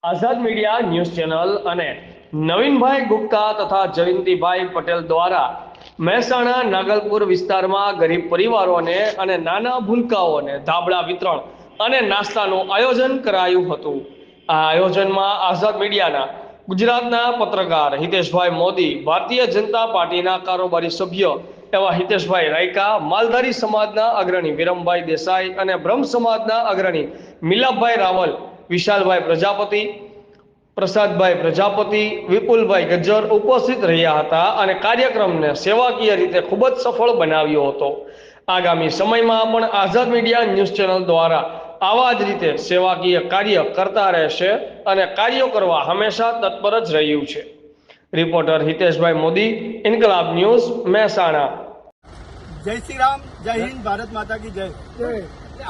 આઝાદ media news channel અને નવીનભાઈ ગુપ્તા તથા જયંતિભાઈ પટેલ દ્વારા મહેસાણા નાગલપુર વિસ્તારમાં ગરીબ પરિવારોને અને નાના ભૂલકાઓને ધાબળા વિતરણ અને નાસ્તાનું આયોજન કરાયું હતું। આ આયોજનમાં આઝાદ મીડિયાના ગુજરાતના પત્રકાર હિતેશભાઈ મોદી, ભારતીય જનતા પાર્ટીના કારોબારી સભ્ય એવા હિતેશભાઈ રાયકા, માલધારી સમાજના અગ્રણી વિરમભાઈ દેસાઈ અને બ્રહ્મ સમાજના અગ્રણી મિલાપભાઈ રાવલ, વિશાલભાઈ પ્રજાપતિ, પ્રસાદભાઈ પ્રજાપતિ, વિપુલભાઈ ગજ્જર ઉપસ્થિત રહ્યા હતા અને કાર્યક્રમને સેવાકીય રીતે ખૂબ જ સફળ બનાવ્યો હતો। આગામી સમયમાં પણ આઝાદ મીડિયા ન્યૂઝ ચેનલ દ્વારા આવા જ રીતે સેવાકીય કાર્ય કરતા રહેશે અને કાર્યો કરવા હંમેશા તત્પર જ રહ્યું છે। રિપોર્ટર હિતેશભાઈ મોદી, ઇન્કલાબ ન્યૂઝ, મહેસાણા। જય શ્રી રામ, જય હિન્દ, ભારત માતા કી જય।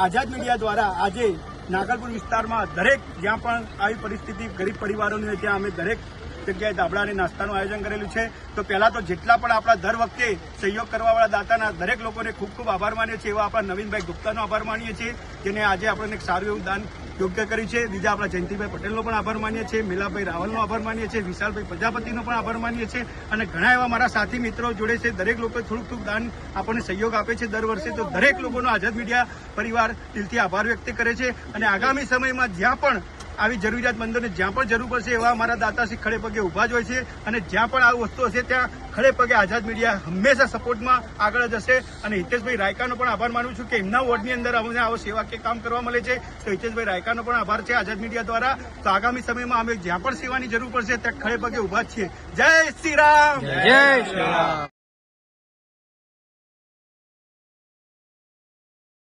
આઝાદ મીડિયા દ્વારા આજે નાગલપુર વિસ્તારમાં દરેક જ્યાં પણ આવી પરિસ્થિતિ ગરીબ પરિવારોની હોય ત્યાં અમે દરેક જગ્યાએ ધાબળા અને નાસ્તાનું આયોજન કરેલું છે। તો પહેલા તો જેટલા પણ આપણા દર વખતે સહયોગ કરવાવાળા દાતાના દરેક લોકોને ખૂબ ખૂબ આભાર માનીએ છીએ। એવા આપણા નવીનભાઈ ગુપ્તાનો આભાર માનીએ છીએ, જેને આજે આપણને એક સારું એવું દાન યોગ્ય કર્યું છે। બીજા આપણા જયંતિભાઈ પટેલનો પણ આભાર માનીએ છીએ, મિલાભાઈ રાવલનો આભાર માનીએ છીએ, વિશાલભાઈ પ્રજાપતિનો પણ આભાર માનીએ છીએ અને ઘણા એવા મારા સાથી મિત્રો જોડે છે। દરેક લોકો થોડુંક દાન આપણને સહયોગ આપે છે દર વર્ષે। તો દરેક લોકોનો આઝાદ મીડિયા પરિવાર દિલથી આભાર વ્યક્ત કરે છે અને આગામી સમયમાં જ્યાં પણ આવી જરૂરિયાતમંદોને જ્યાં પણ જરૂર પડશે એવા અમારા દાતાશ્રી ખડે પગે ઊભા જ હોય છે અને જ્યાં પણ આવી વસ્તુ હશે ત્યાં ખડે પગે આઝાદ મીડિયા હંમેશા સપોર્ટમાં આગળ જ હશે। અને હિતેશભાઈ રાયકાનો પણ આભાર માનું છું કે એમના વોર્ડની અંદર અમને આવો સેવાકીય કામ કરવા મળે છે। તો હિતેશભાઈ રાયકાનો પણ આભાર છે આઝાદ મીડિયા દ્વારા। તો આગામી સમયમાં અમે જ્યાં પણ સેવાની જરૂર પડશે ત્યાં ખડે પગે ઊભા જ છીએ। જય શ્રી રામ, જય શ્રી રામ।